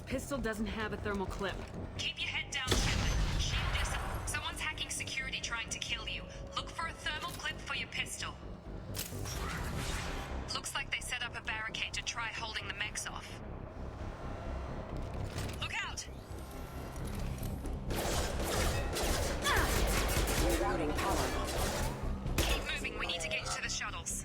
pistol doesn't have a thermal clip. Keep your head down, Shepard. Shield yourself. Someone's hacking security trying to kill you. Look for a thermal clip for your pistol. Looks like they set up a barricade to try holding the mechs off. Look out! Rerouting power. Keep moving, we need to get you to the shuttles.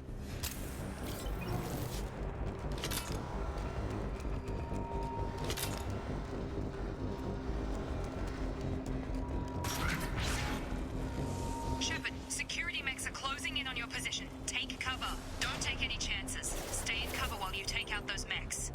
Shepard, security mechs are closing in on your position. Take cover. Don't take any chances. Stay in cover while you take out those mechs.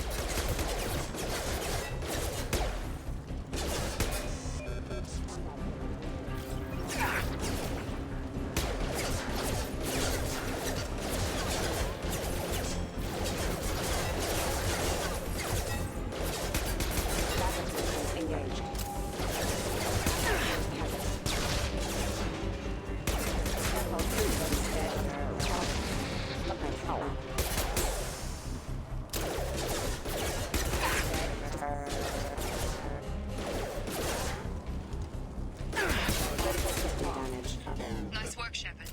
Nice work, Shepard.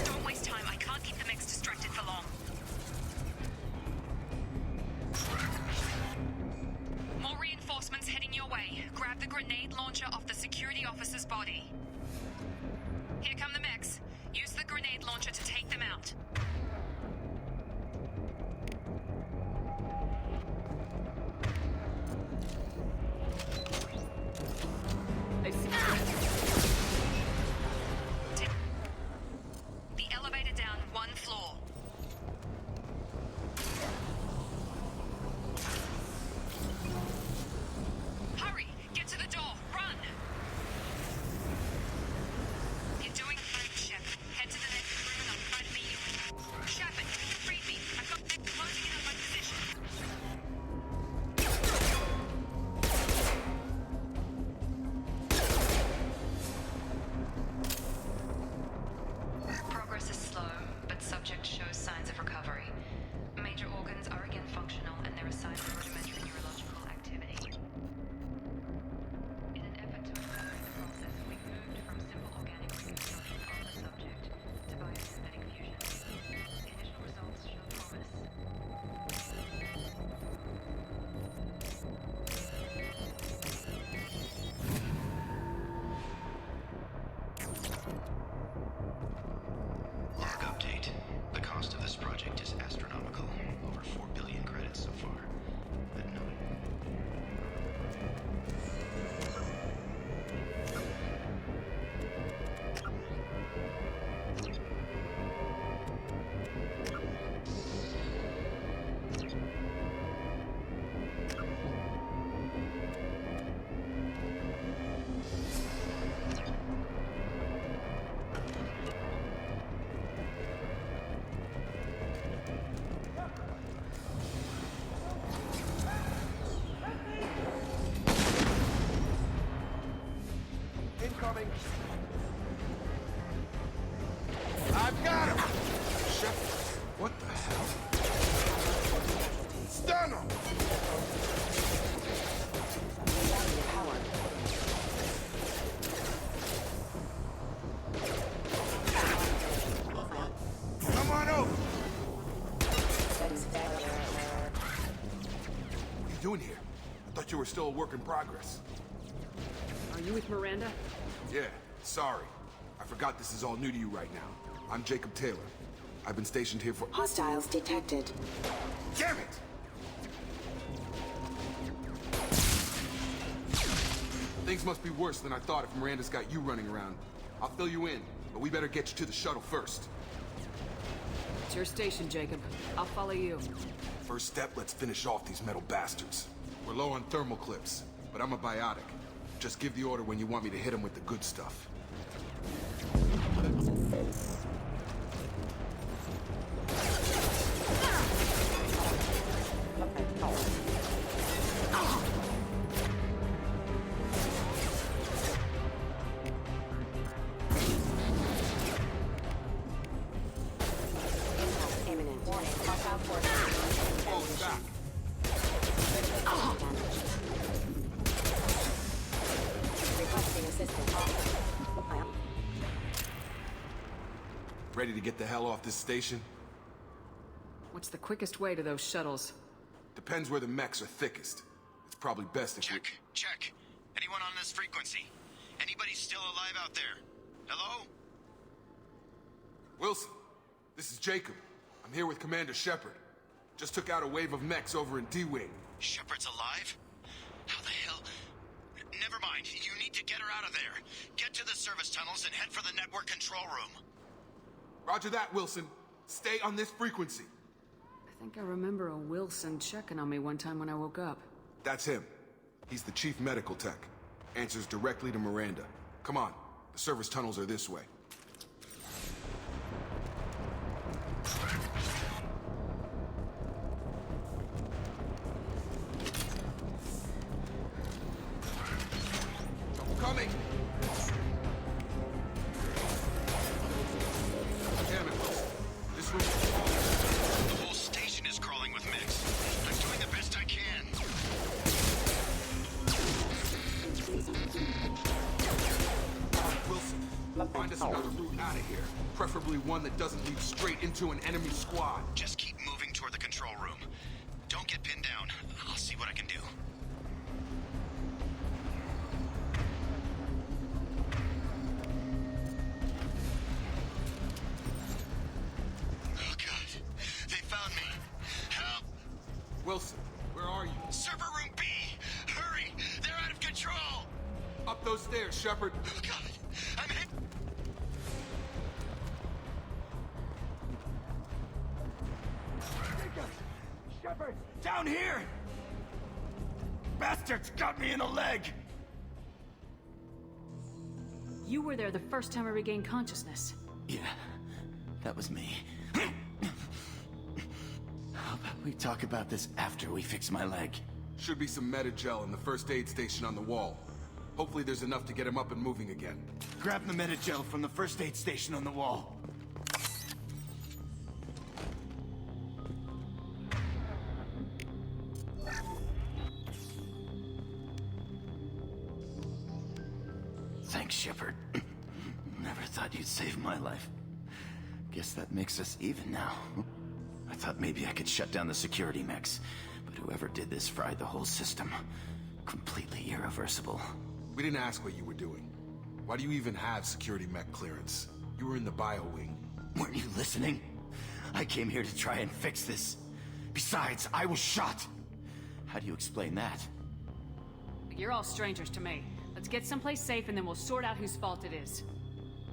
Don't waste time. I can't keep the mechs distracted for long. More reinforcements heading your way. Grab the grenade launcher off the security officer's body. Here come the mechs. Use the grenade launcher to take them out. I see. The elevator down one floor. Hurry! Get to the door! Run! You're doing great, Shepard. Head to the next room and I'll try to meet you. Shepard, read me. I've got them closing in on my position. Progress is slow, but subject shows signs of recovery. Major organs are again functional and there are signs of rudimentary neurological activity. In an effort to accelerate the process, we've moved from simple organic reconstruction of the subject to biosynthetic fusion. Initial results show promise. Log update. The cost of this project is astronomical. Over 4 billion credits so far. But no. Incoming. I've got him! Shepard, what the hell? Stun him! Power. Come on over! What are you doing here? I thought you were still a work in progress. Are you with Miranda? Yeah, sorry. I forgot this is all new to you right now. I'm Jacob Taylor. I've been stationed here for— Hostiles detected. Damn it! Things must be worse than I thought if Miranda's got you running around. I'll fill you in, but we better get you to the shuttle first. It's your station, Jacob. I'll follow you. First step, let's finish off these metal bastards. We're low on thermal clips, but I'm a biotic. Just give the order when you want me to hit them with the good stuff. Ready to get the hell off this station? What's the quickest way to those shuttles? Depends where the mechs are thickest. It's probably best if we... Check. Anyone on this frequency? Anybody still alive out there? Hello? Wilson, this is Jacob. I'm here with Commander Shepard. Just took out a wave of mechs over in D-Wing. Shepard's alive? How the hell? Never mind. You need to get her out of there. Get to the service tunnels and head for the network control room. Roger that, Wilson. Stay on this frequency. I think I remember a Wilson checking on me one time when I woke up. That's him. He's the chief medical tech. Answers directly to Miranda. Come on. The service tunnels are this way. Coming! Damn it, Wilson. This room... The whole station is crawling with mechs. I'm doing the best I can. Wilson, find us another route out of here. Preferably one that doesn't lead straight into an enemy squad. Just keep moving toward the control room. Don't get pinned down. I'll see what I can do. Oh, God. They found me. Help! Wilson, where are you? Server room B! Hurry! They're out of control! Up those stairs, Shepard. Oh, God. I'm hit. Shepard! Down here! Bastards got me in the leg! You were there the first time I regained consciousness. Yeah, that was me. How about we talk about this after we fix my leg? Should be some Metagel in the first aid station on the wall. Hopefully there's enough to get him up and moving again. Grab the Metagel from the first aid station on the wall. Thanks, Shepard. Never thought you'd save my life. Guess that makes us even now. I thought maybe I could shut down the security mechs, but whoever did this fried the whole system. Completely irreversible. We didn't ask what you were doing. Why do you even have security mech clearance? You were in the bio wing. Weren't you listening? I came here to try and fix this. Besides, I was shot. How do you explain that? You're all strangers to me. Let's get someplace safe and then we'll sort out whose fault it is.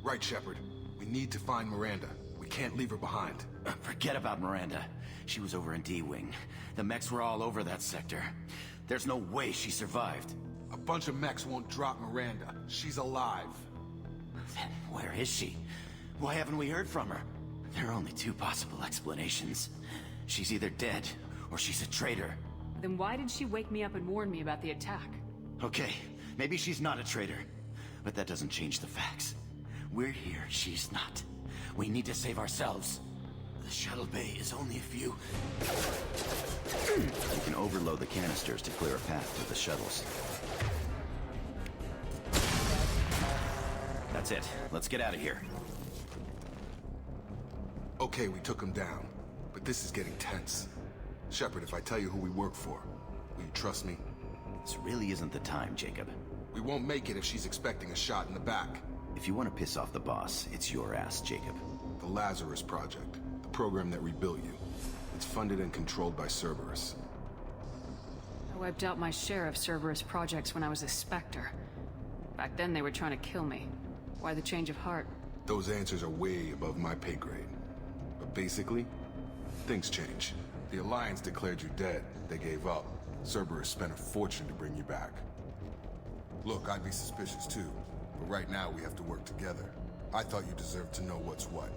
Right, Shepard. We need to find Miranda. We can't leave her behind. Forget about Miranda. She was over in D-Wing. The mechs were all over that sector. There's no way she survived. A bunch of mechs won't drop Miranda. She's alive. Then where is she? Why haven't we heard from her? There are only two possible explanations. She's either dead, or she's a traitor. Then why did she wake me up and warn me about the attack? Okay, maybe she's not a traitor. But that doesn't change the facts. We're here, she's not. We need to save ourselves. The shuttle bay is only a few... You can overload the canisters to clear a path to the shuttles. That's it. Let's get out of here. Okay, we took him down. But this is getting tense. Shepard, if I tell you who we work for, will you trust me? This really isn't the time, Jacob. We won't make it if she's expecting a shot in the back. If you want to piss off the boss, it's your ass, Jacob. The Lazarus Project. The program that rebuilt you. It's funded and controlled by Cerberus. I wiped out my share of Cerberus projects when I was a Spectre. Back then they were trying to kill me. Why the change of heart? Those answers are way above my pay grade. But basically, things change. The Alliance declared you dead. They gave up. Cerberus spent a fortune to bring you back. Look, I'd be suspicious too. But right now we have to work together. I thought you deserved to know what's what.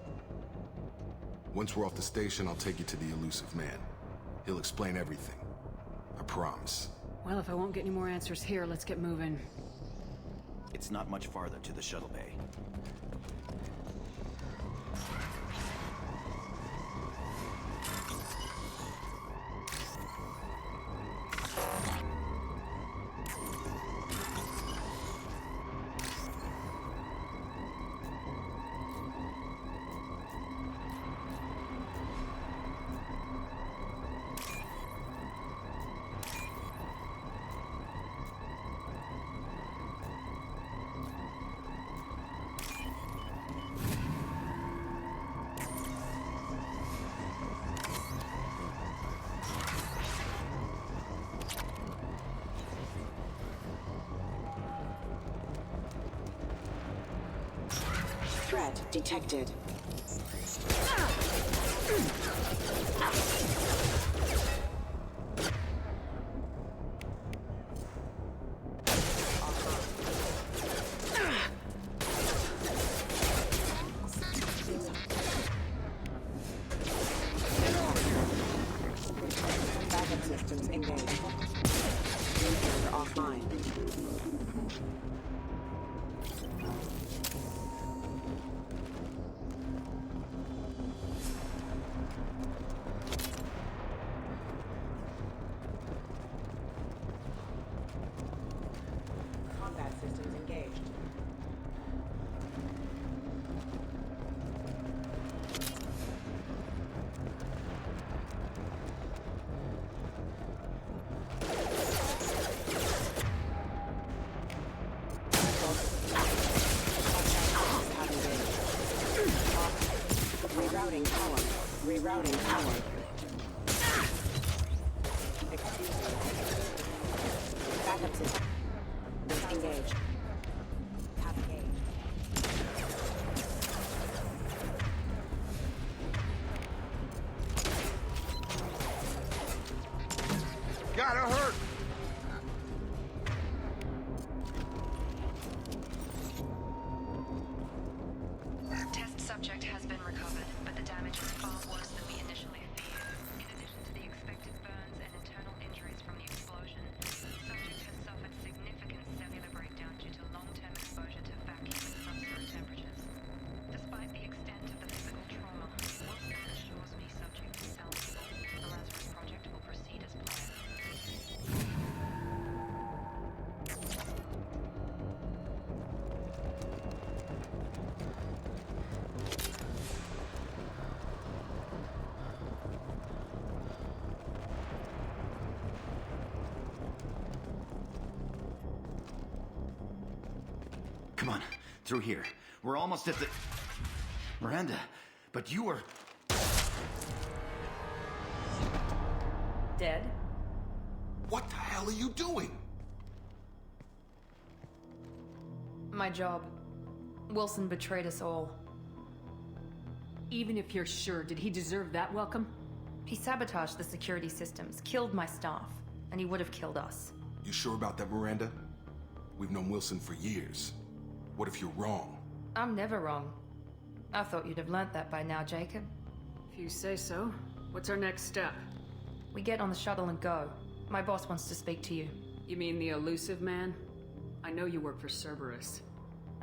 Once we're off the station, I'll take you to the elusive man. He'll explain everything. I promise. Well, if I won't get any more answers here, let's get moving. It's not much farther to the shuttle bay. Threat detected. Backup systems engaged. Computer offline. Combat systems engaged. Rerouting power. Rerouting power. Excuse me. Backup system. Disengaged. Tap engaged. Gotta hurt! Test subject has been recovered, but the damage is far worse than we initially feared. In addition to the expected burns and internal injuries from the explosion, the subject has suffered significant cellular breakdown due to long-term exposure to vacuum and sub-zero temperatures. Despite the extent of the physical trauma, Wilson assures me subject is salvageable. The Lazarus project will proceed as planned. Come on, through here. We're almost at the... Miranda, but you were... Dead? What the hell are you doing? My job. Wilson betrayed us all. Even if you're sure, did he deserve that welcome? He sabotaged the security systems, killed my staff, and he would have killed us. You sure about that, Miranda? We've known Wilson for years. What if you're wrong? I'm never wrong. I thought you'd have learnt that by now, Jacob. If you say so. What's our next step? We get on the shuttle and go. My boss wants to speak to you. You mean the elusive man? I know you work for Cerberus.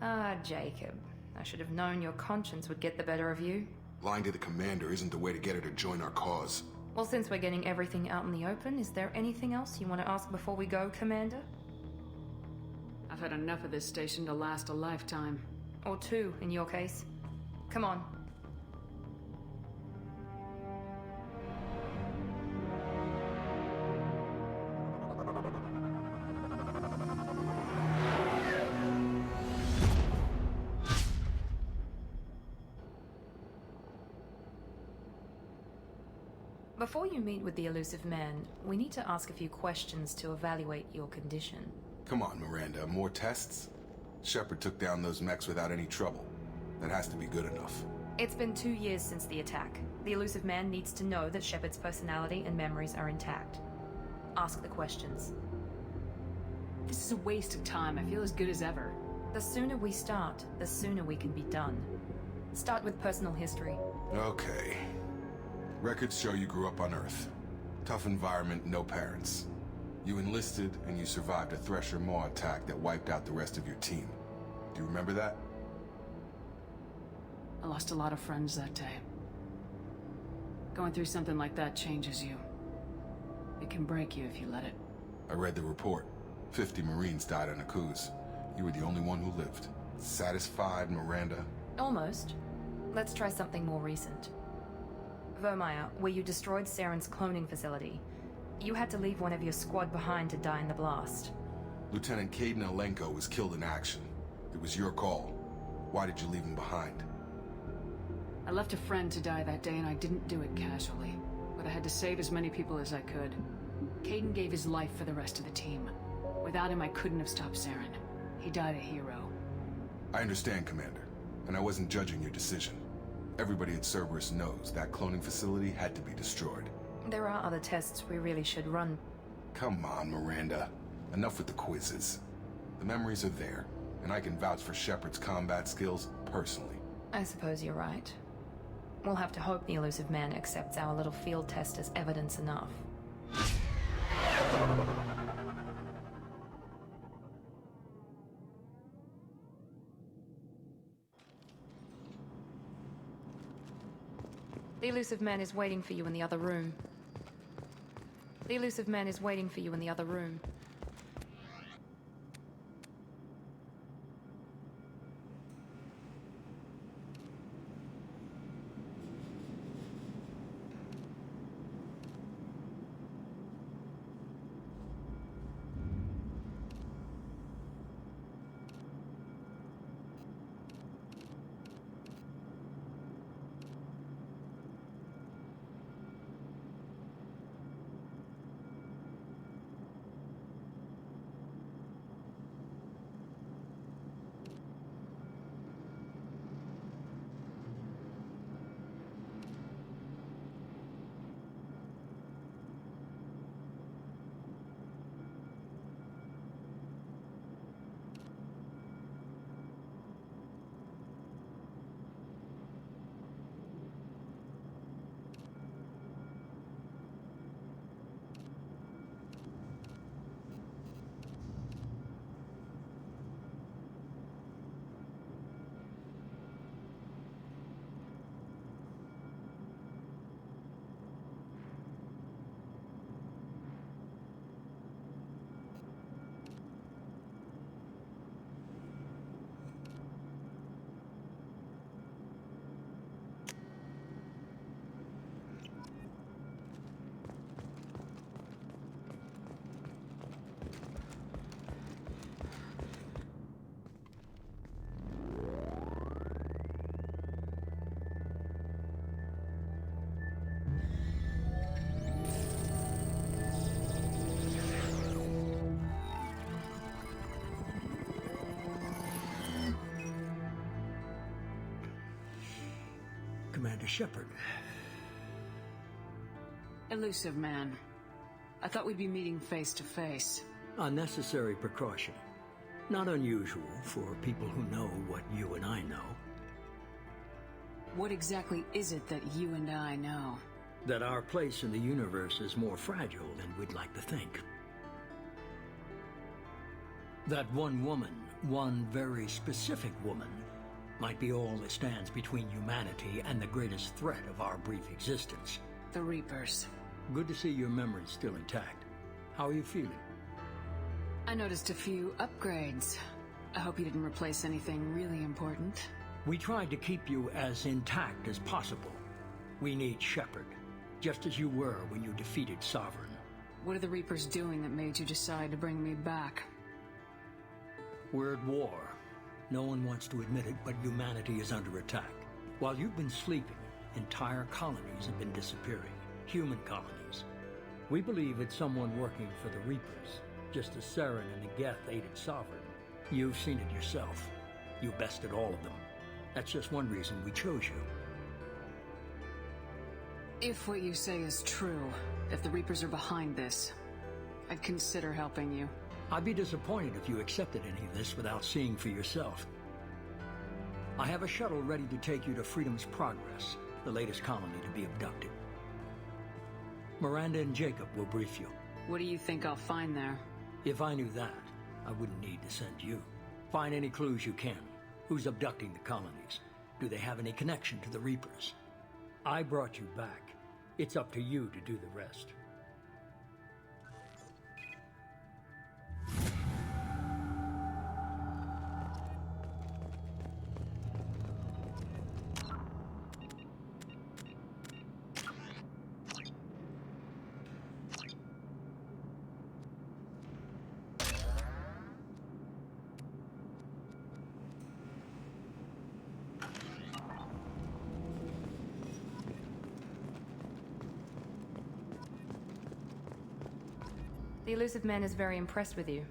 Ah, Jacob. I should have known your conscience would get the better of you. Lying to the commander isn't the way to get her to join our cause. Well, since we're getting everything out in the open, is there anything else you want to ask before we go, Commander? I've had enough of this station to last a lifetime. Or two, in your case. Come on. Before you meet with the elusive man, we need to ask a few questions to evaluate your condition. Come on, Miranda, more tests? Shepard took down those mechs without any trouble. That has to be good enough. It's been 2 years since the attack. The elusive man needs to know that Shepard's personality and memories are intact. Ask the questions. This is a waste of time. I feel as good as ever. The sooner we start, the sooner we can be done. Start with personal history. Okay. Records show you grew up on Earth. Tough environment, no parents. You enlisted, and you survived a Thresher Maw attack that wiped out the rest of your team. Do you remember that? I lost a lot of friends that day. Going through something like that changes you. It can break you if you let it. I read the report. 50 Marines died on a cruise. You were the only one who lived. Satisfied, Miranda? Almost. Let's try something more recent. Vermeer, where you destroyed Saren's cloning facility. You had to leave one of your squad behind to die in the blast. Lieutenant Caden Alenko was killed in action. It was your call. Why did you leave him behind? I left a friend to die that day and I didn't do it casually. But I had to save as many people as I could. Caden gave his life for the rest of the team. Without him, I couldn't have stopped Saren. He died a hero. I understand, Commander. and I wasn't judging your decision. Everybody at Cerberus knows that cloning facility had to be destroyed. There are other tests we really should run. Come on, Miranda. Enough with the quizzes. The memories are there, and I can vouch for Shepard's combat skills personally. I suppose you're right. We'll have to hope the elusive man accepts our little field test as evidence enough. The elusive man is waiting for you in the other room. The elusive man is waiting for you in the other room. Commander Shepard. Elusive man. I thought we'd be meeting face to face. Unnecessary precaution. Not unusual for people who know what you and I know. What exactly is it that you and I know? That our place in the universe is more fragile than we'd like to think. That one woman, one very specific woman, might be all that stands between humanity and the greatest threat of our brief existence. The Reapers. Good to see your memory's still intact. How are you feeling? I noticed a few upgrades. I hope you didn't replace anything really important. We tried to keep you as intact as possible. We need Shepard, just as you were when you defeated Sovereign. What are the Reapers doing that made you decide to bring me back? We're at war. No one wants to admit it, but humanity is under attack. While you've been sleeping, entire colonies have been disappearing. Human colonies. We believe it's someone working for the Reapers, just as Saren and the Geth aided Sovereign. You've seen it yourself. You bested all of them. That's just one reason we chose you. If what you say is true, if the Reapers are behind this, I'd consider helping you. I'd be disappointed if you accepted any of this without seeing for yourself. I have a shuttle ready to take you to Freedom's Progress, the latest colony to be abducted. Miranda and Jacob will brief you. What do you think I'll find there? If I knew that, I wouldn't need to send you. Find any clues you can. Who's abducting the colonies? Do they have any connection to the Reapers? I brought you back. It's up to you to do the rest. The elusive man is very impressed with you.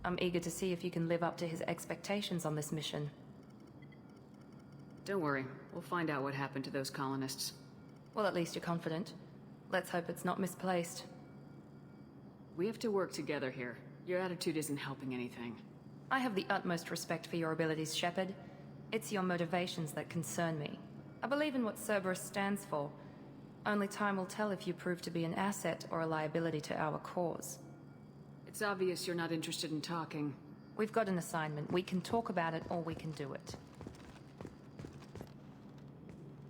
I'm eager to see if you can live up to his expectations on this mission. Don't worry, we'll find out what happened to those colonists. Well, at least you're confident. Let's hope it's not misplaced. We have to work together here. Your attitude isn't helping anything. I have the utmost respect for your abilities, Shepard. It's your motivations that concern me. I believe in what Cerberus stands for. Only time will tell if you prove to be an asset or a liability to our cause. It's obvious you're not interested in talking. We've got an assignment. We can talk about it or we can do it.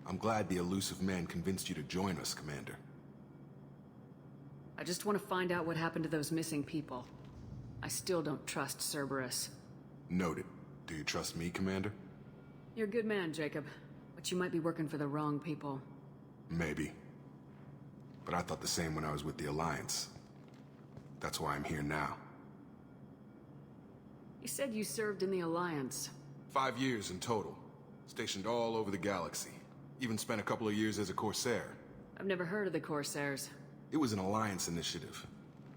I'm glad the elusive man convinced you to join us, Commander. I just want to find out what happened to those missing people. I still don't trust Cerberus. Noted. Do you trust me, Commander? You're a good man, Jacob. But you might be working for the wrong people. Maybe. But I thought the same when I was with the Alliance. That's why I'm here now. You said you served in the Alliance. 5 years in total. Stationed all over the galaxy. Even spent a couple of years as a Corsair. I've never heard of the Corsairs. It was an Alliance initiative.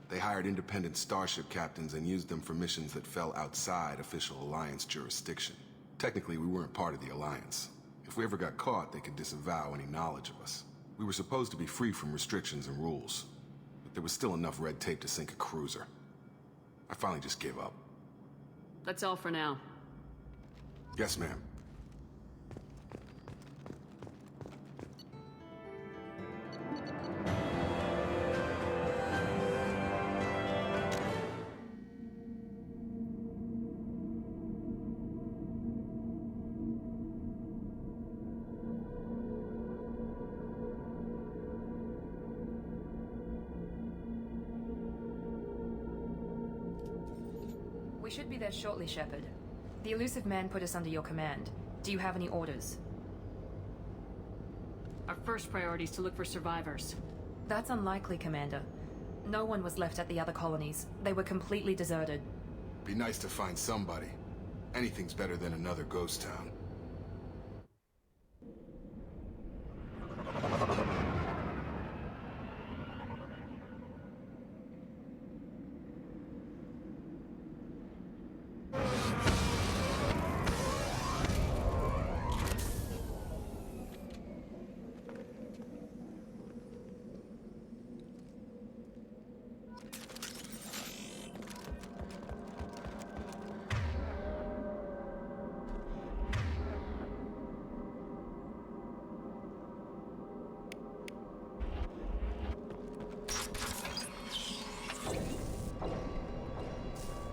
They hired independent starship captains and used them for missions that fell outside official Alliance jurisdiction. Technically, we weren't part of the Alliance. If we ever got caught, they could disavow any knowledge of us. We were supposed to be free from restrictions and rules. But there was still enough red tape to sink a cruiser. I finally just gave up. That's all for now. Yes, ma'am. We should be there shortly, Shepard. The elusive man put us under your command. Do you have any orders? Our first priority is to look for survivors. That's unlikely, Commander. No one was left at the other colonies. They were completely deserted. Be nice to find somebody. Anything's better than another ghost town.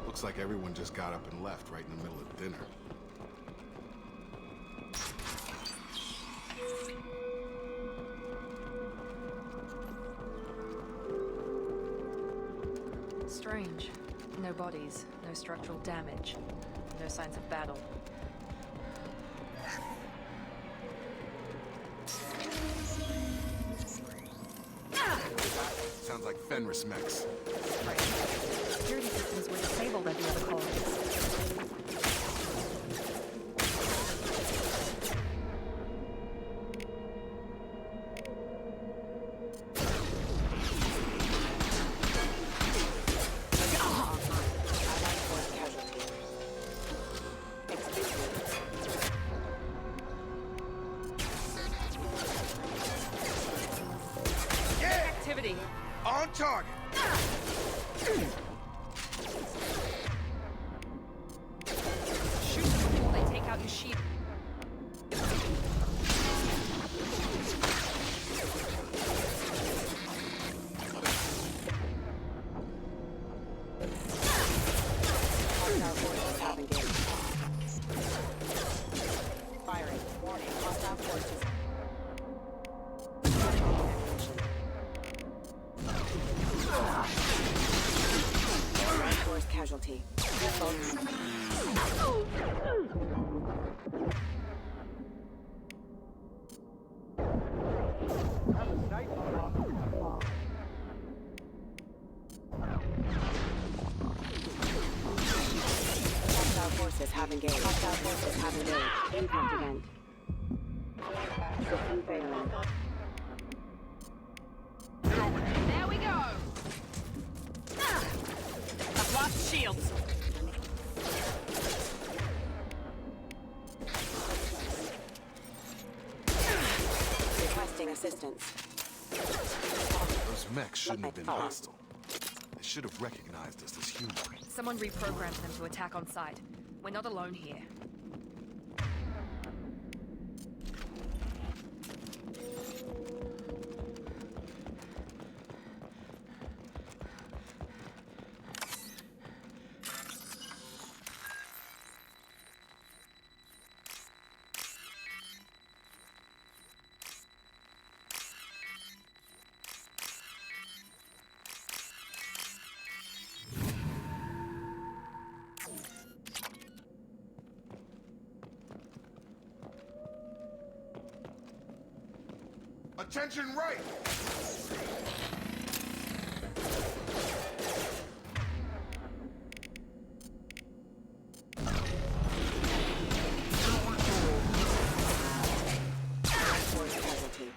Looks like everyone just got up and left right in the middle of dinner. Strange. No bodies, no structural damage, no signs of battle. Sounds like Fenris mechs. Right. Security systems were disabled at the other colonies. Activity. On target! Shoot them before they take out your shield. Hostile forces have engaged. Firing. Warning. Hostile forces. Force casualty. Hostile forces have engaged. Hostile forces have engaged. Impact event. System failing. There we go! I've lost shields. assistance. Those mechs shouldn't have been hostile. They should have recognized us as human. Someone reprogrammed them to attack on sight. We're not alone here. Attention right! Casualty.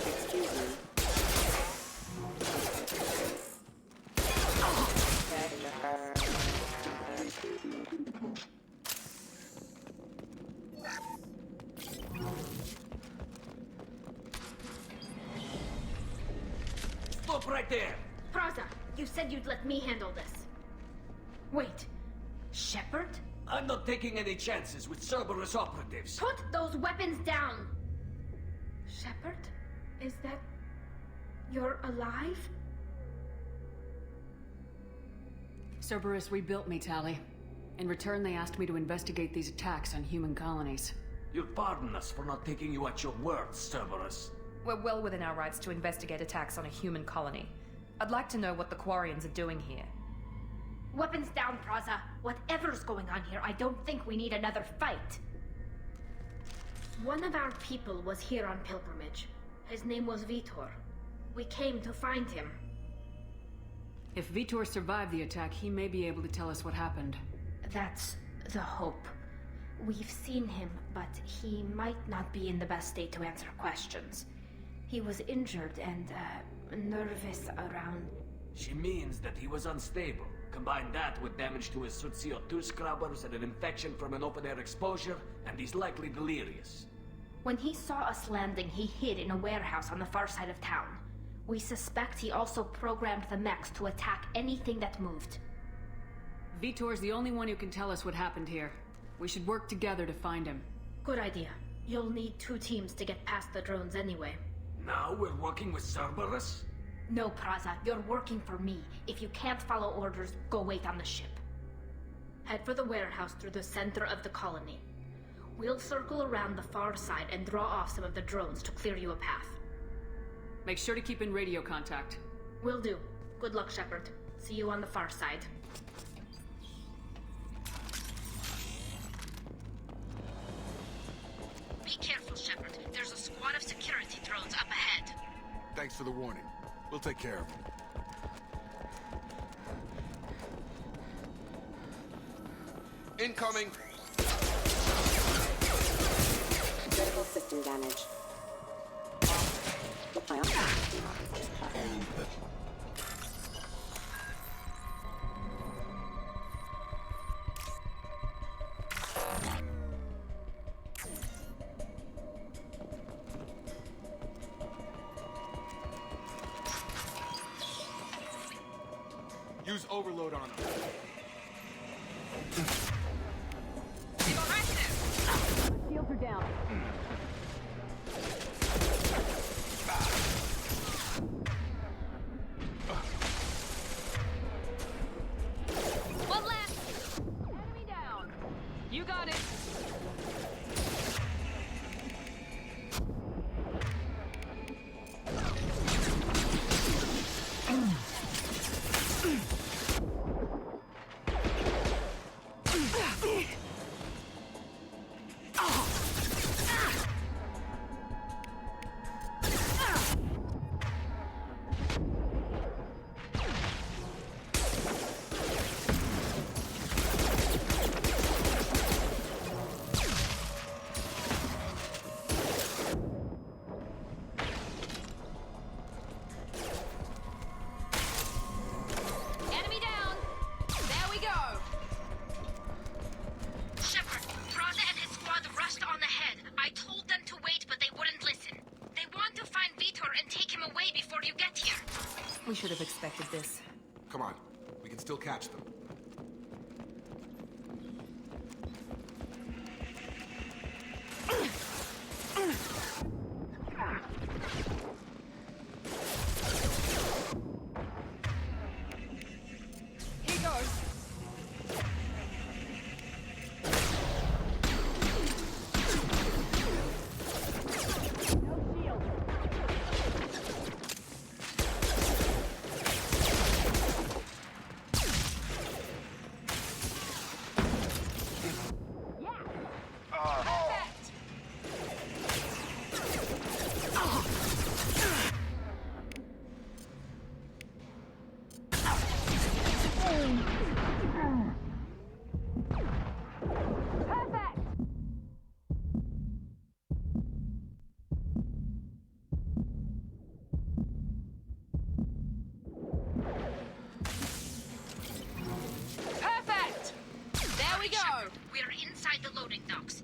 Excuse me. Stop right there! Praza, you said you'd let me handle this. Wait, Shepard? I'm not taking any chances with Cerberus operatives. Put those weapons down! Shepard? Is that... you're alive? Cerberus rebuilt me, Tali. In return, they asked me to investigate these attacks on human colonies. You'll pardon us for not taking you at your word, Cerberus. We're well within our rights to investigate attacks on a human colony. I'd like to know what the Quarians are doing here. Weapons down, Praza. Whatever's going on here, I don't think we need another fight. One of our people was here on pilgrimage. His name was Vitor. We came to find him. If Vitor survived the attack, he may be able to tell us what happened. That's the hope. We've seen him, but he might not be in the best state to answer questions. He was injured and, nervous around... She means that he was unstable. Combine that with damage to his suit CO2 scrubbers and an infection from an open-air exposure, and he's likely delirious. When he saw us landing, he hid in a warehouse on the far side of town. We suspect he also programmed the mechs to attack anything that moved. Vitor's the only one who can tell us what happened here. We should work together to find him. Good idea. You'll need 2 teams to get past the drones anyway. Now we're working with Cerberus? No, Praza, you're working for me. If you can't follow orders, go wait on the ship. Head for the warehouse through the center of the colony. We'll circle around the far side and draw off some of the drones to clear you a path. Make sure to keep in radio contact. Will do. Good luck, Shepard. See you on the far side. Be careful, Shepard. There's a squad of security drones up ahead. Thanks for the warning. We'll take care of them. Incoming! Critical system damage. Use overload on them. Shields are down. One left! Enemy down! You got it! We should have expected this. Come on, we can still catch them. Here goes. Shepard, we're inside the loading docks.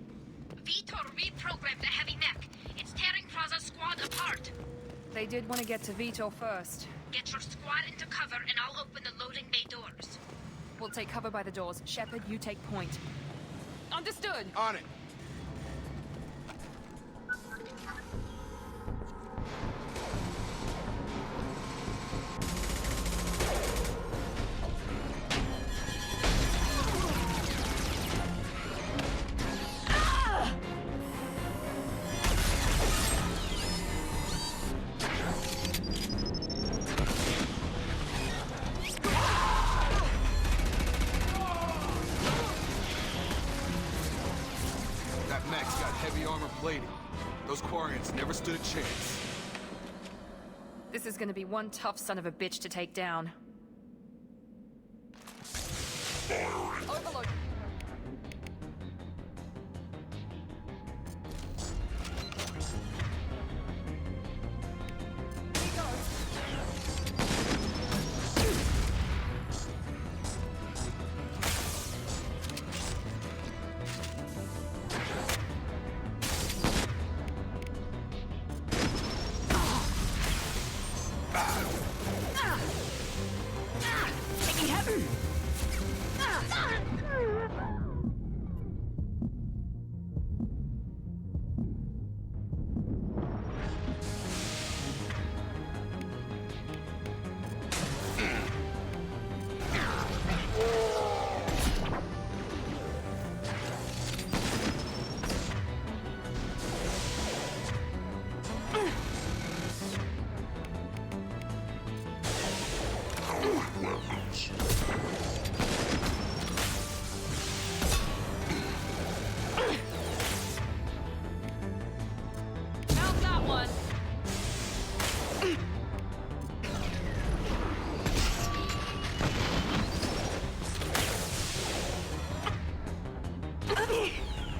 Vitor reprogrammed the heavy mech. It's tearing Praza's squad apart. They did want to get to Vito first. Get your squad into cover and I'll open the loading bay doors. We'll take cover by the doors. Shepard, you take point. Understood! On it! That mech's got heavy armor plating. Those Quarians never stood a chance. This is gonna be one tough son of a bitch to take down. Overload.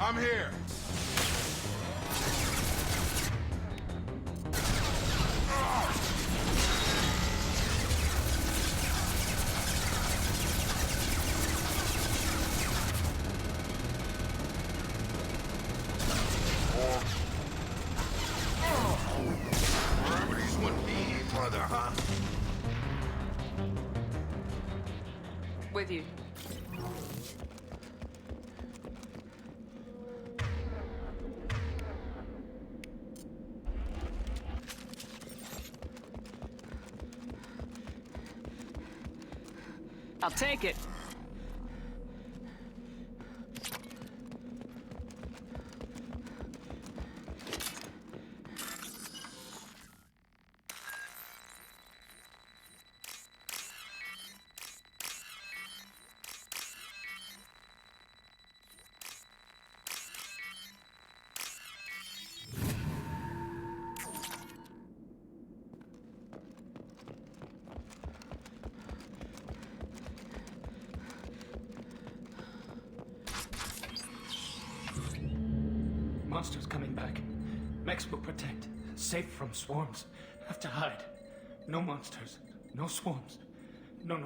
I'm here. Gravity's what we need, brother, huh? With you. I'll take it. Monsters coming back. Mechs will protect. Safe from swarms. Have to hide. No monsters. No swarms. No.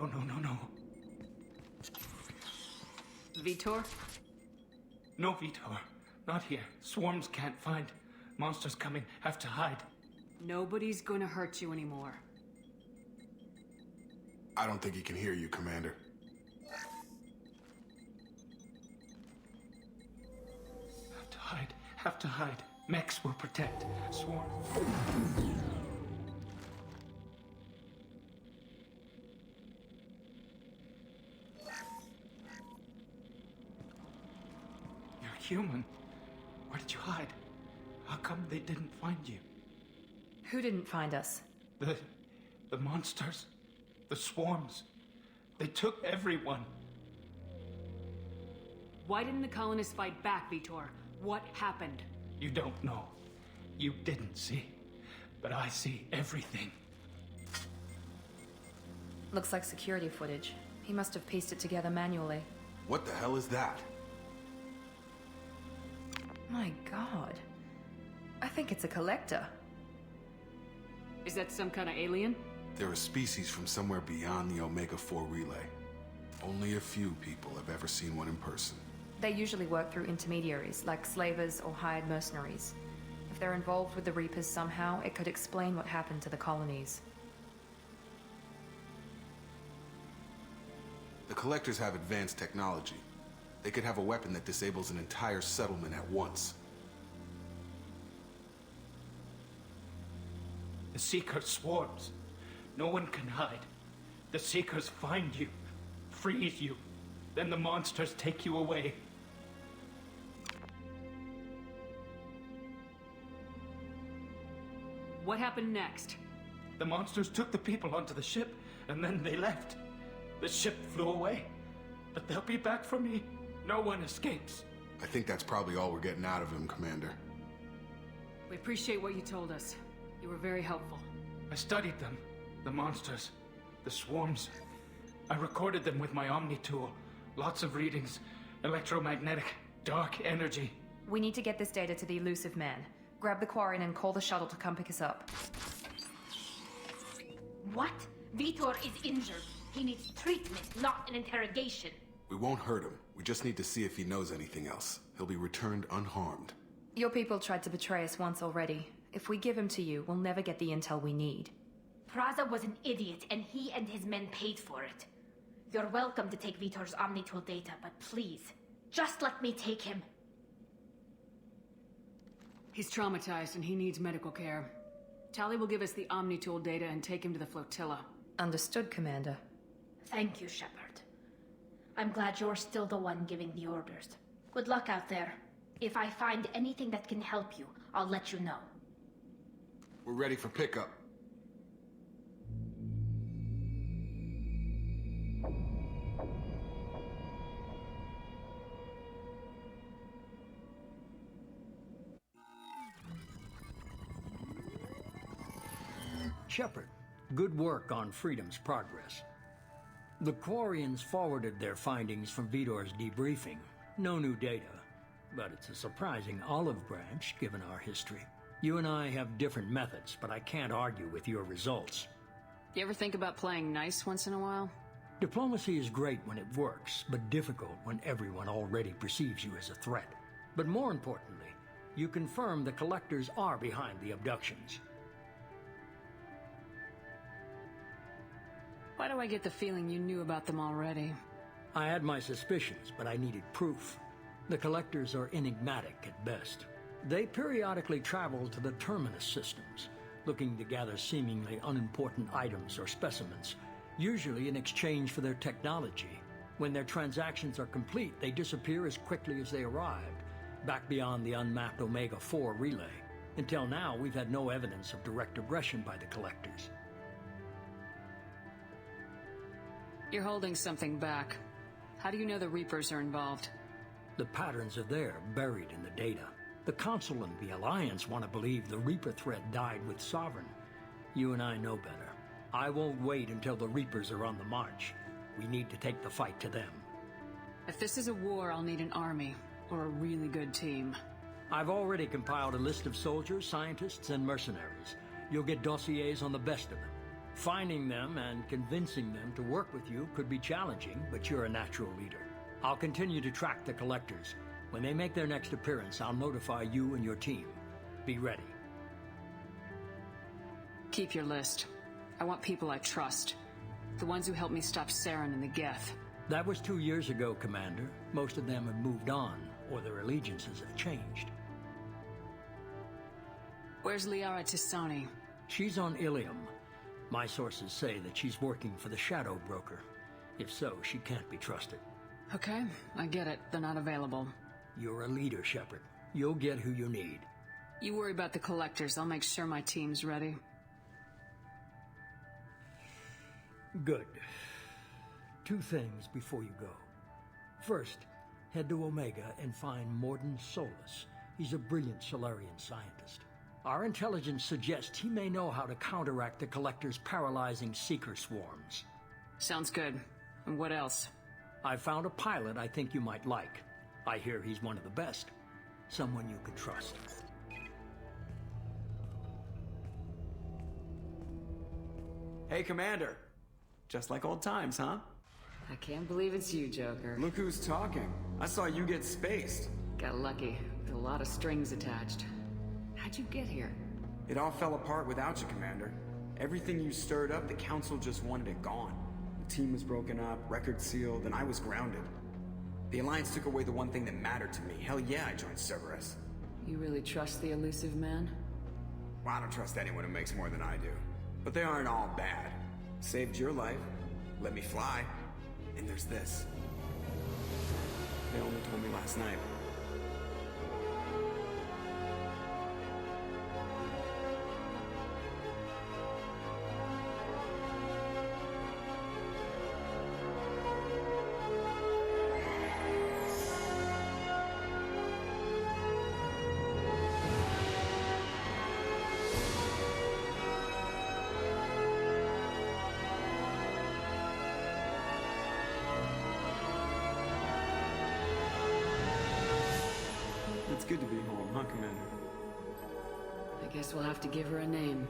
Vitor? No, Vitor. Not here. Swarms can't find. Monsters coming. Have to hide. Nobody's gonna hurt you anymore. I don't think he can hear you, Commander. Have to hide. Have to hide. Mechs will protect. Swarm. You're human. Where did you hide? How come they didn't find you? Who didn't find us? The monsters. The swarms. They took everyone. Why didn't the colonists fight back, Vitor? What happened? You don't know. You didn't see. But I see everything. Looks like security footage. He must have pieced it together manually. What the hell is that? My god. I think it's a collector. Is that some kind of alien? They're a species from somewhere beyond the Omega-4 relay. Only a few people have ever seen one in person. They usually work through intermediaries, like slavers or hired mercenaries. If they're involved with the Reapers somehow, it could explain what happened to the colonies. The Collectors have advanced technology. They could have a weapon that disables an entire settlement at once. The Seeker swarms. No one can hide. The Seekers find you, freeze you, then the monsters take you away. What happened next? The monsters took the people onto the ship, and then they left. The ship flew away. But they'll be back for me. No one escapes. I think that's probably all we're getting out of him, Commander. We appreciate what you told us. You were very helpful. I studied them. The monsters. The swarms. I recorded them with my Omni tool. Lots of readings. Electromagnetic. Dark energy. We need to get this data to the elusive man. Grab the Quarian and call the shuttle to come pick us up. What? Vitor is injured. He needs treatment, not an interrogation. We won't hurt him. We just need to see if he knows anything else. He'll be returned unharmed. Your people tried to betray us once already. If we give him to you, we'll never get the intel we need. Praza was an idiot, and he and his men paid for it. You're welcome to take Vitor's Omnitool data, but please, just let me take him. He's traumatized and he needs medical care. Tali will give us the Omnitool data and take him to the flotilla. Understood, Commander. Thank you, Shepard. I'm glad you're still the one giving the orders. Good luck out there. If I find anything that can help you, I'll let you know. We're ready for pickup. Shepard, good work on Freedom's progress. The Quarians forwarded their findings from Vitor's debriefing. No new data, but it's a surprising olive branch given our history. You and I have different methods, but I can't argue with your results. You ever think about playing nice once in a while? Diplomacy is great when it works, but difficult when everyone already perceives you as a threat. But more importantly, you confirm the Collectors are behind the abductions. Why do I get the feeling you knew about them already? I had my suspicions, but I needed proof. The Collectors are enigmatic at best. They periodically travel to the Terminus systems, looking to gather seemingly unimportant items or specimens, usually in exchange for their technology. When their transactions are complete, they disappear as quickly as they arrived, back beyond the unmapped Omega-4 relay. Until now, we've had no evidence of direct aggression by the Collectors. You're holding something back. How do you know the Reapers are involved? The patterns are there, buried in the data. The Council and the Alliance want to believe the Reaper threat died with Sovereign. You and I know better. I won't wait until the Reapers are on the march. We need to take the fight to them. If this is a war, I'll need an army, or a really good team. I've already compiled a list of soldiers, scientists, and mercenaries. You'll get dossiers on the best of them. Finding them and convincing them to work with you could be challenging, but you're a natural leader. I'll continue to track the Collectors. When they make their next appearance, I'll notify you and your team. Be ready. Keep your list. I want people I trust. The ones who helped me stop Saren and the Geth. That was 2 years ago, Commander. Most of them have moved on, or their allegiances have changed. Where's Liara Tisani? She's on Ilium. My sources say that she's working for the Shadow Broker. If so, she can't be trusted. Okay, I get it. They're not available. You're a leader, Shepard. You'll get who you need. You worry about the collectors. I'll make sure my team's ready. Good. 2 things before you go. First, head to Omega and find Mordin Solus. He's a brilliant Solarian scientist. Our intelligence suggests he may know how to counteract the Collector's paralyzing Seeker swarms. Sounds good. And what else? I found a pilot I think you might like. I hear he's one of the best. Someone you could trust. Hey, Commander. Just like old times, huh? I can't believe it's you, Joker. Look who's talking. I saw you get spaced. Got lucky. With a lot of strings attached. How'd you get here? It all fell apart without you, Commander. Everything you stirred up, the Council just wanted it gone. The team was broken up, records sealed, and I was grounded. The Alliance took away the one thing that mattered to me. Hell yeah, I joined Cerberus. You really trust the elusive man? Well, I don't trust anyone who makes more than I do. But they aren't all bad. Saved your life, let me fly, and there's this. They only told me last night. It's good to be home, huh, Commander? I guess we'll have to give her a name.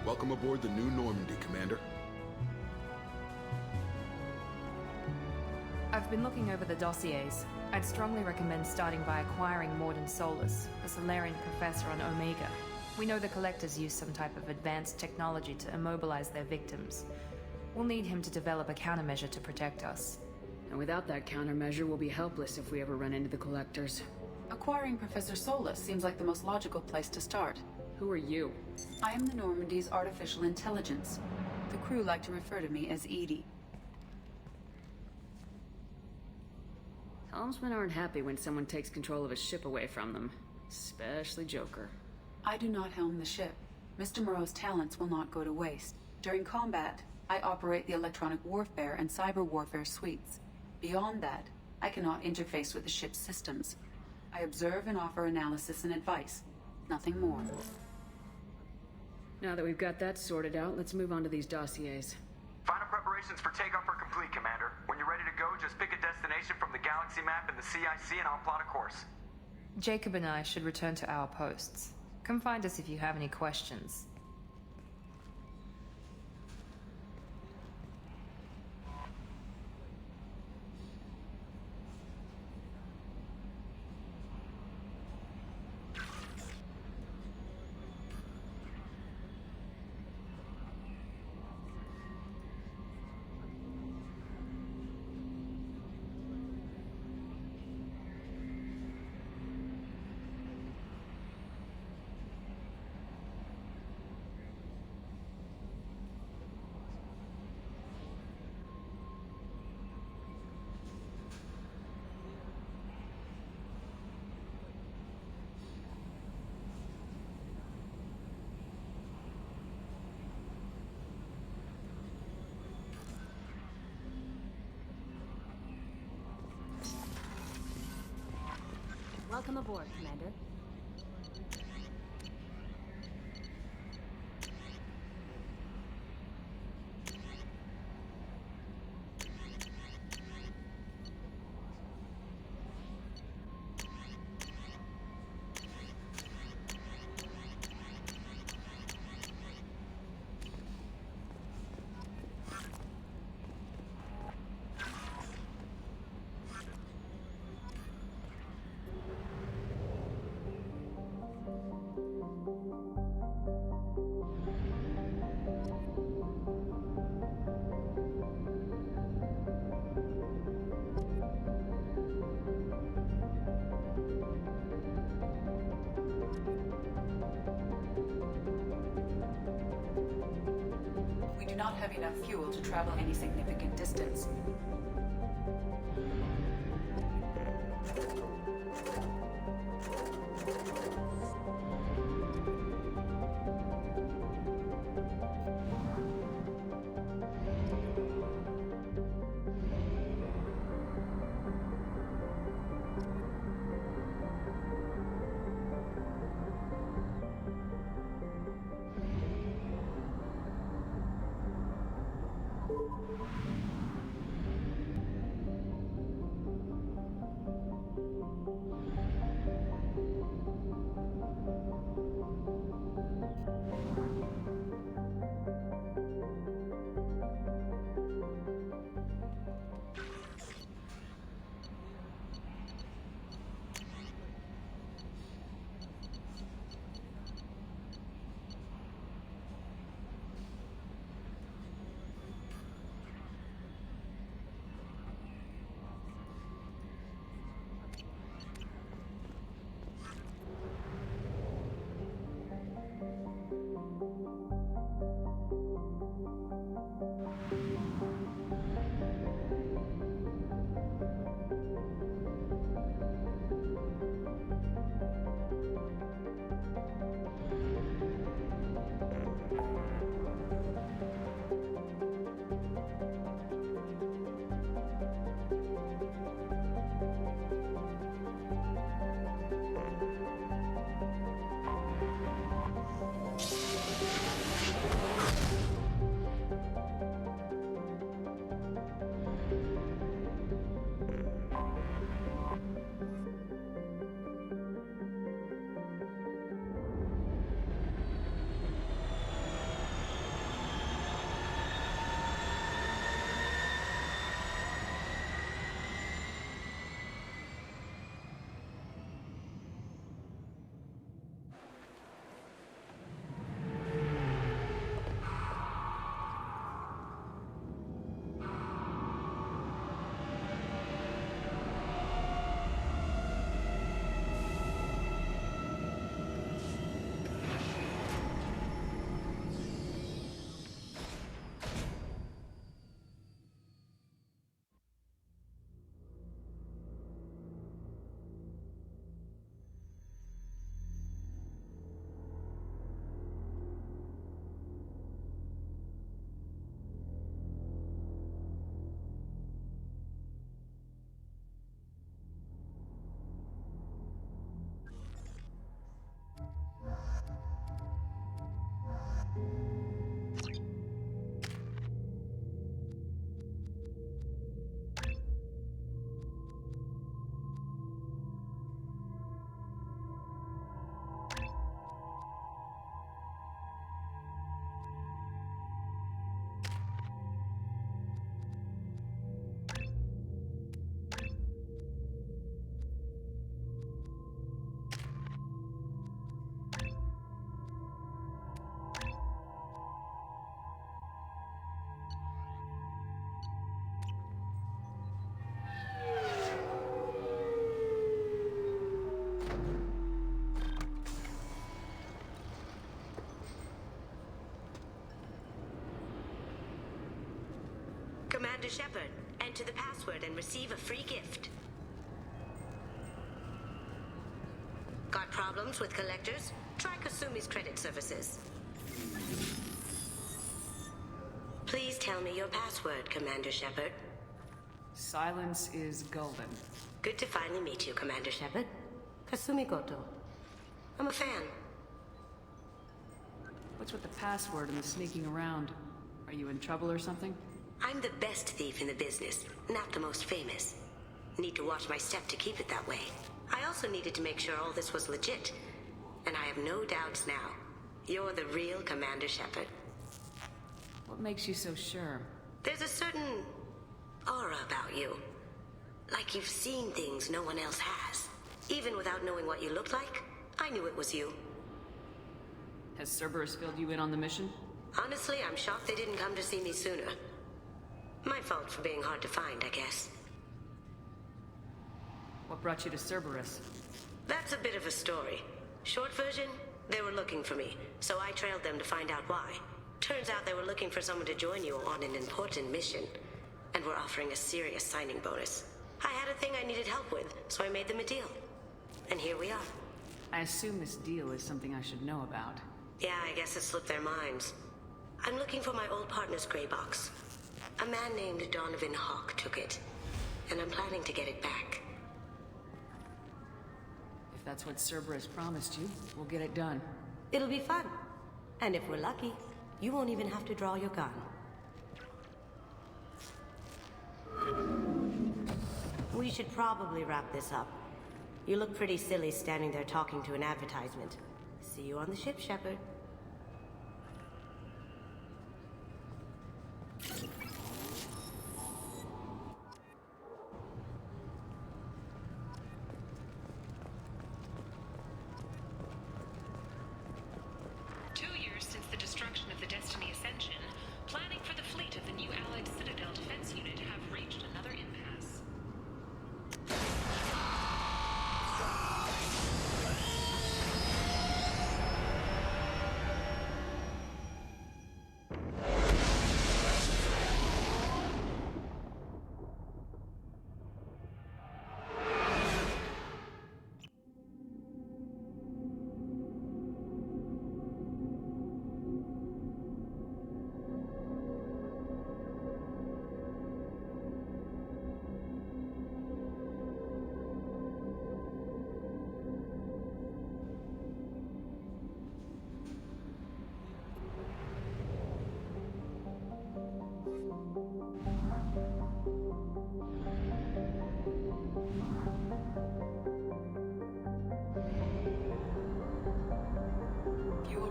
Welcome aboard the New Normandy, Commander. I've been looking over the dossiers. I'd strongly recommend starting by acquiring Mordin Solus, a Solarian professor on Omega. We know the Collectors use some type of advanced technology to immobilize their victims. We'll need him to develop a countermeasure to protect us. And without that countermeasure, we'll be helpless if we ever run into the Collectors. Acquiring Professor Solus seems like the most logical place to start. Who are you? I am the Normandy's artificial intelligence. The crew like to refer to me as Edie. Helmsmen aren't happy when someone takes control of a ship away from them. Especially Joker. I do not helm the ship. Mr. Moreau's talents will not go to waste. During combat, I operate the electronic warfare and cyber warfare suites. Beyond that, I cannot interface with the ship's systems. I observe and offer analysis and advice. Nothing more. Now that we've got that sorted out, let's move on to these dossiers. Final preparations for takeoff are complete, Commander. When you're ready to go, just pick a destination from the galaxy map and the CIC and I'll plot a course. Jacob and I should return to our posts. Come find us if you have any questions. Welcome aboard, Commander. We do not have enough fuel to travel any significant distance. Commander Shepard. Enter the password and receive a free gift. Got problems with collectors? Try Kasumi's credit services. Please tell me your password, Commander Shepard. Silence is golden. Good to finally meet you, Commander Shepard. Kasumi Goto. I'm a fan. What's with the password and the sneaking around? Are you in trouble or something? I'm the best thief in the business, not the most famous. Need to watch my step to keep it that way. I also needed to make sure all this was legit. And I have no doubts now. You're the real Commander Shepard. What makes you so sure? There's a certain aura about you. Like you've seen things no one else has. Even without knowing what you looked like, I knew it was you. Has Cerberus filled you in on the mission? Honestly, I'm shocked they didn't come to see me sooner. My fault for being hard to find, I guess. What brought you to Cerberus? That's a bit of a story. Short version, they were looking for me, so I trailed them to find out why. Turns out they were looking for someone to join you on an important mission, and were offering a serious signing bonus. I had a thing I needed help with, so I made them a deal. And here we are. I assume this deal is something I should know about. Yeah, I guess it slipped their minds. I'm looking for my old partner's gray box. A man named Donovan Hawk took it, and I'm planning to get it back. If that's what Cerberus promised you, we'll get it done. It'll be fun. And if we're lucky, you won't even have to draw your gun. We should probably wrap this up. You look pretty silly standing there talking to an advertisement. See you on the ship, Shepard.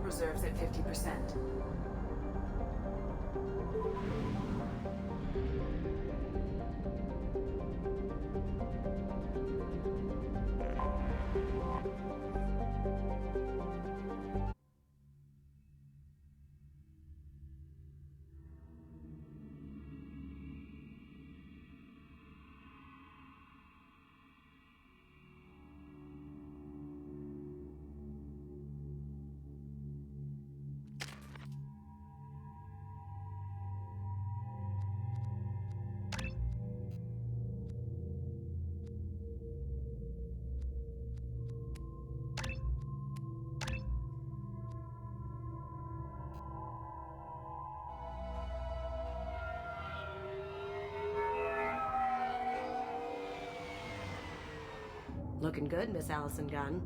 Reserves at 50%. Looking good, Miss Allison Gunn.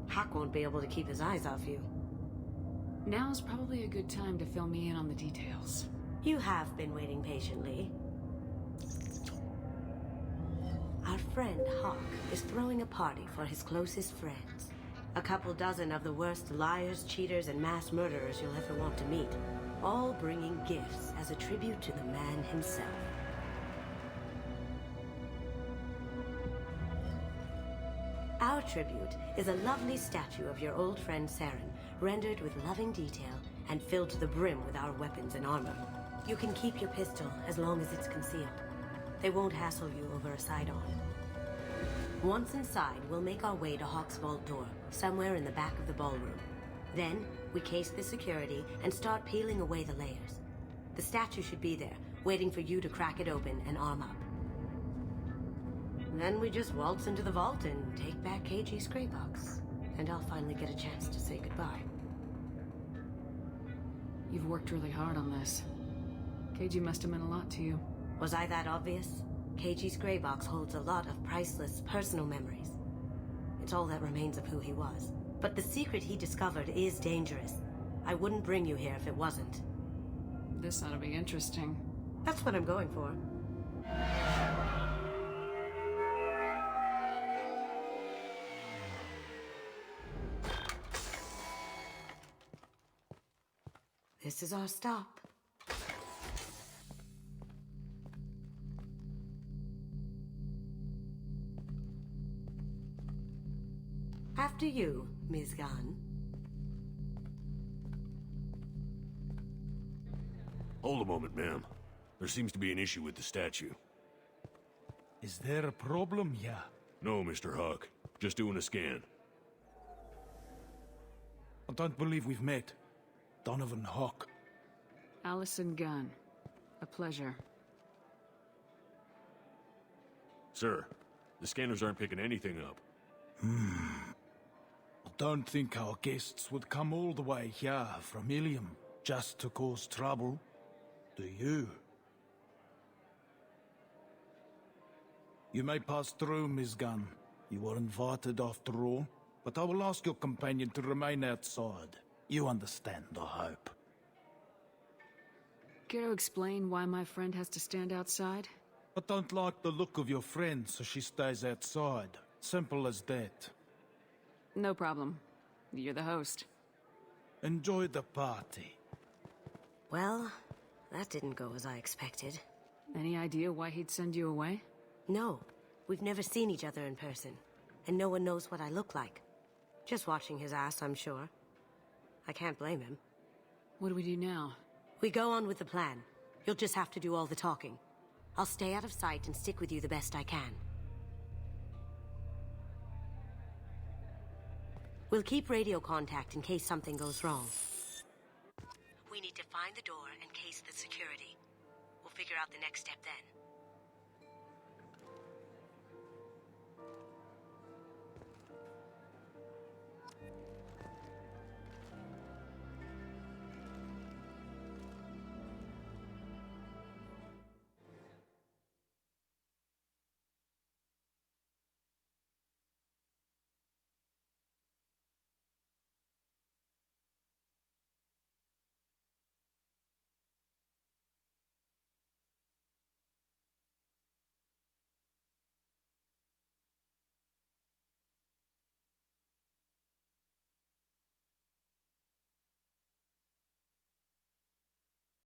Hawk won't be able to keep his eyes off you. Now's probably a good time to fill me in on the details. You have been waiting patiently. Our friend Hawk is throwing a party for his closest friends. A couple dozen of the worst liars, cheaters, and mass murderers you'll ever want to meet. All bringing gifts as a tribute to the man himself. Our tribute is a lovely statue of your old friend Saren, rendered with loving detail and filled to the brim with our weapons and armor. You can keep your pistol as long as it's concealed. They won't hassle you over a sidearm. Once inside, we'll make our way to Hawk's vault door, somewhere in the back of the ballroom. Then, we case the security and start peeling away the layers. The statue should be there, waiting for you to crack it open and arm up. Then we just waltz into the vault and take back KG's gray box. And I'll finally get a chance to say goodbye. You've worked really hard on this. KG must have meant a lot to you. Was I that obvious? KG's gray box holds a lot of priceless personal memories. It's all that remains of who he was. But the secret he discovered is dangerous. I wouldn't bring you here if it wasn't. This ought to be interesting. That's what I'm going for. This is our stop. After you, Ms. Gunn. Hold a moment, ma'am. There seems to be an issue with the statue. Is there a problem here? No, Mr. Huck. Just doing a scan. I don't believe we've met. Donovan Huck. Allison Gunn. A pleasure. Sir, the scanners aren't picking anything up. I don't think our guests would come all the way here from Ilium just to cause trouble. Do you? You may pass through, Ms. Gunn. You were invited after all, but I will ask your companion to remain outside. You understand, I hope. Care to explain why my friend has to stand outside? I don't like the look of your friend, so she stays outside. Simple as that. No problem. You're the host. Enjoy the party. Well, that didn't go as I expected. Any idea why he'd send you away? No. We've never seen each other in person. And no one knows what I look like. Just watching his ass, I'm sure. I can't blame him. What do we do now? We go on with the plan. You'll just have to do all the talking. I'll stay out of sight and stick with you the best I can. We'll keep radio contact in case something goes wrong. We need to find the door and case the security. We'll figure out the next step then.